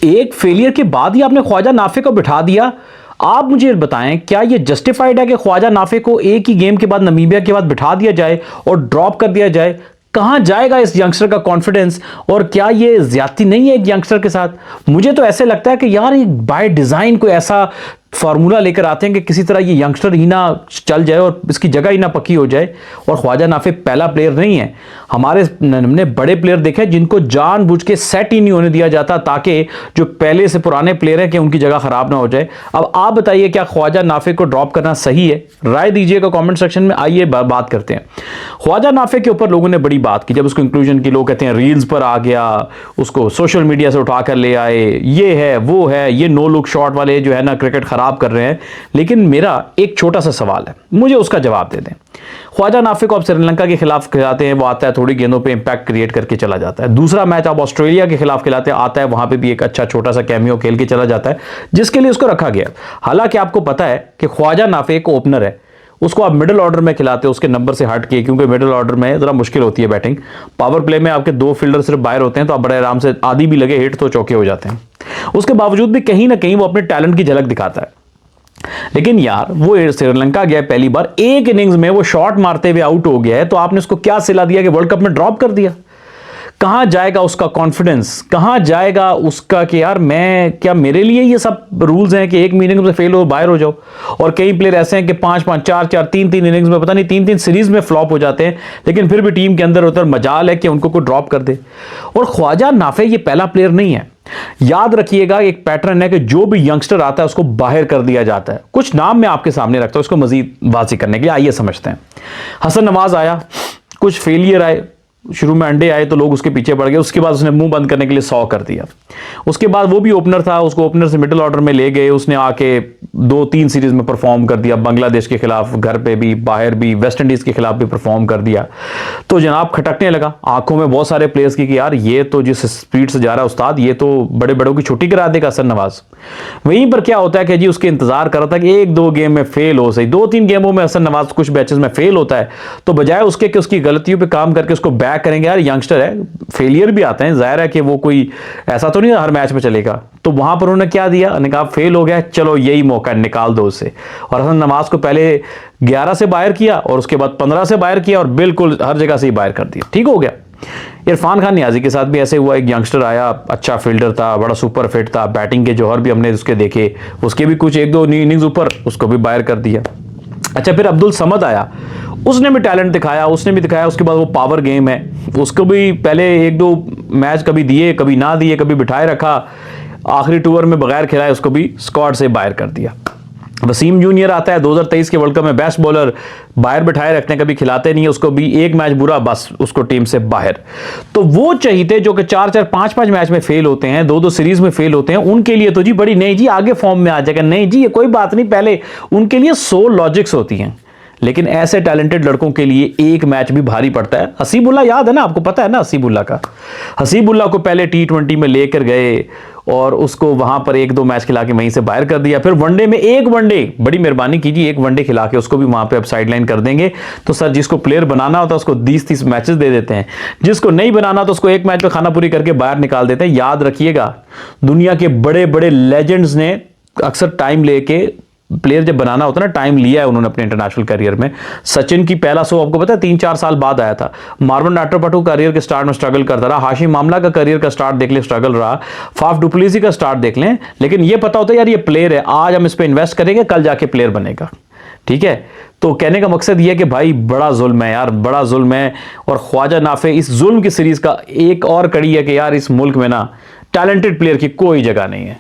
एक फेलियर के बाद ही आपने ख्वाजा नाफे को बिठा दिया। आप मुझे बताएं, क्या ये जस्टिफाइड है कि ख्वाजा नाफे को एक ही गेम के बाद, नमीबिया के बाद बिठा दिया जाए और ड्रॉप कर दिया जाए? कहां जाएगा इस यंगस्टर का कॉन्फिडेंस? और क्या ये ज्यादती नहीं है एक यंगस्टर के साथ? मुझे तो ऐसे लगता है कि यार ये बाय डिजाइन कोई ऐसा फार्मूला लेकर आते हैं कि किसी तरह ये यंगस्टर ही ना चल जाए और इसकी जगह ही ना पक्की हो जाए। और ख्वाजा नाफे पहला प्लेयर नहीं है, हमारे हमने बड़े प्लेयर देखे जिनको जानबूझ के सेट ही नहीं होने दिया जाता ताकि जो पहले से पुराने प्लेयर हैं कि उनकी जगह खराब ना हो जाए। अब आप बताइए, क्या ख्वाजा नाफे को ड्रॉप करना सही है? राय दीजिएगा कमेंट सेक्शन में। आइए बात करते हैं। ख्वाजा नाफे के ऊपर लोगों ने बड़ी बात की जब उसको इंक्लूजन की। लोग कहते हैं रील्स पर आ गया, उसको सोशल मीडिया से उठाकर ले आए, ये है वो है, ये नो लुक शॉट वाले जो है ना क्रिकेट खराब कर रहे हैं। लेकिन मेरा एक छोटा सा सवाल है, मुझे उसका जवाब दे दें। ख्वाजा नाफे को आप श्रीलंका के खिलाफ खिलाते हैं, वो आता है थोड़ी गेंदों पे इंपैक्ट क्रिएट करके चला जाता है। दूसरा मैच आप ऑस्ट्रेलिया के खिलाफ खिलाते हैं, आता है वहां पे भी एक अच्छा छोटा सा कैमियो खेल के चला जाता है, जिसके लिए उसको रखा गया। हालांकि आपको पता है कि ख्वाजा नाफे एक ओपनर है, उसको आप मिडिल ऑर्डर में खिलाते हो उसके नंबर से हट के, क्योंकि मिडिल ऑर्डर में जरा मुश्किल होती है बैटिंग। पावर प्ले में आपके 2 फील्डर सिर्फ बाहर होते हैं, तो आप बड़े आराम से आधी भी लगे हिट तो चौके हो जाते हैं। उसके बावजूद भी कहीं ना कहीं वो अपने टैलेंट की झलक दिखाता है। लेकिन यार वो श्रीलंका गया पहली बार, एक इनिंग्स में वो शॉट मारते हुए आउट हो गया है, तो आपने उसको क्या सिला दिया कि वर्ल्ड कप में ड्रॉप कर दिया? कहां जाएगा उसका कॉन्फिडेंस? कहां जाएगा उसका कि यार मैं, क्या मेरे लिए ये सब रूल्स हैं कि एक इनिंग्स में फेल हो बाहर हो जाओ? और कई प्लेयर ऐसे हैं कि 5-5, 4-4, 3-3 इनिंग्स में, पता नहीं 3-3 सीरीज में फ्लॉप हो जाते हैं, लेकिन फिर भी टीम के अंदर उतर मजाल है कि उनको कोई ड्रॉप कर दे। और ख्वाजा नाफे ये पहला प्लेयर नहीं है। याद रखिएगा, एक पैटर्न है कि जो भी यंगस्टर आता है उसको बाहर कर दिया जाता है। कुछ नाम मैं आपके सामने रखता हूं उसको मजीद वाज़ेह करने के लिए, आइए समझते हैं। हसन नवाज आया, कुछ फेलियर आए, शुरू में अंडे आए तो लोग उसके पीछे पड़ गए, उसके बाद उसने मुंह बंद करने के लिए 100 कर दिया। उसके बाद वो भी ओपनर था, उसको ओपनर से मिडिल ऑर्डर में ले गए, उसने आके 2-3 सीरीज में परफॉर्म कर दिया, बांग्लादेश के खिलाफ घर पे भी, बाहर भी, वेस्ट इंडीज के खिलाफ भी परफॉर्म कर दिया। तो जनाब खटकने लगा आंखों में बहुत सारे प्लेयर्स की कि यार ये तो जिस स्पीड से जा रहा है उस्ताद, ये तो बड़े बड़ों की छुट्टी करा देगा हसन नवाज। वहीं पर क्या होता है कि जी उसके इंतजार कर रहा था कि 1-2 गेम में फेल हो, सही 2-3 गेमों में हसन नवाज कुछ मैचेस में फेल होता है, तो बजाय उसके कि उसकी गलतियों पर काम करके उसको बैक करेंगे, यार यंगस्टर है, फेलियर भी आते हैं, जाहिर है कि वो कोई ऐसा तो नहीं हर मैच में चलेगा। तो वहां पर उन्होंने क्या दिया, कहा फेल हो गया, चलो यही मौका निकाल दो उससे। और हसन नवाज को पहले 11 से बाहर किया और उसके बाद 15 से बाहर किया और बिल्कुल हर जगह से ही बाहर कर दिया, ठीक हो गया। इरफान खान नियाजी के साथ भी ऐसे हुआ, एक यंगस्टर आया, अच्छा फील्डर था, बड़ा सुपर फिट था, बैटिंग के जौहर भी हमने उसके देखे, उसके भी कुछ 1-2 इनिंग्स ऊपर, उसको भी बाहर कर दिया। अच्छा, फिर अब्दुल समद आया, उसने भी टैलेंट दिखाया, उसने भी दिखाया। उसके बाद वो पावर गेम है, उसको भी पहले 1-2 मैच कभी दिए कभी ना दिए, कभी बिठाए रखा, आखिरी टूर में बगैर खिलाए उसको भी स्क्वाड से बाहर कर दिया। वसीम जूनियर आता है 2023 के वर्ल्ड कप में, बेस्ट बॉलर, बाहर बिठाए रखते हैं, कभी खिलाते नहीं है उसको भी, एक मैच बुरा बस उसको टीम से बाहर। तो वो चाहिए जो कि 4-4, 5-5 मैच में फेल होते हैं, 2-2 सीरीज में फेल होते हैं, उनके लिए तो जी बड़ी, नहीं जी आगे फॉर्म में आ जाएगा, नहीं जी ये कोई बात नहीं, पहले उनके लिए 100 लॉजिक्स होती हैं। लेकिन ऐसे टैलेंटेड लड़कों के लिए एक मैच भी भारी पड़ता है। हसीबुल्ला याद है ना, आपको पता है ना हसीबुल्ला का, हसीबुल्ला को पहले T20 में लेकर गए और उसको वहां पर 1-2 मैच खिला के वहीं से बाहर कर दिया। फिर वनडे में एक वनडे, बड़ी मेहरबानी कीजिए, एक वनडे खिला के उसको भी वहां पे अब साइडलाइन कर देंगे। तो सर जिसको प्लेयर बनाना होता है उसको 20-30 मैचेस दे देते हैं, जिसको नहीं बनाना तो उसको एक मैच में खाना पूरी करके बाहर निकाल देते हैं। याद रखिएगा, दुनिया के बड़े बड़े लेजेंड्स ने अक्सर टाइम लेके प्लेयर जब बनाना होता है ना, टाइम लिया है उन्होंने अपने इंटरनेशनल करियर में। सचिन की पहला 100 आपको पता है 3-4 साल बाद आया था। मार्वन नाट्रोपाटू करियर के स्टार्ट में स्ट्रगल करता रहा, हाशिम मामला का करियर का स्टार्ट देख ले स्ट्रगल रहा, फाफ डुप्लेसी का स्टार्ट देख लें, लेकिन ये पता होता है यार ये प्लेयर है, आज हम इस पर इन्वेस्ट करेंगे, कल जाके प्लेयर बनेगा, ठीक है। तो कहने का मकसद यह है कि भाई बड़ा जुल्म है यार, बड़ा जुल्म है। और ख्वाजा नाफे इस जुल्म की सीरीज का एक और कड़ी है कि यार इस मुल्क में ना टैलेंटेड प्लेयर की कोई जगह नहीं है।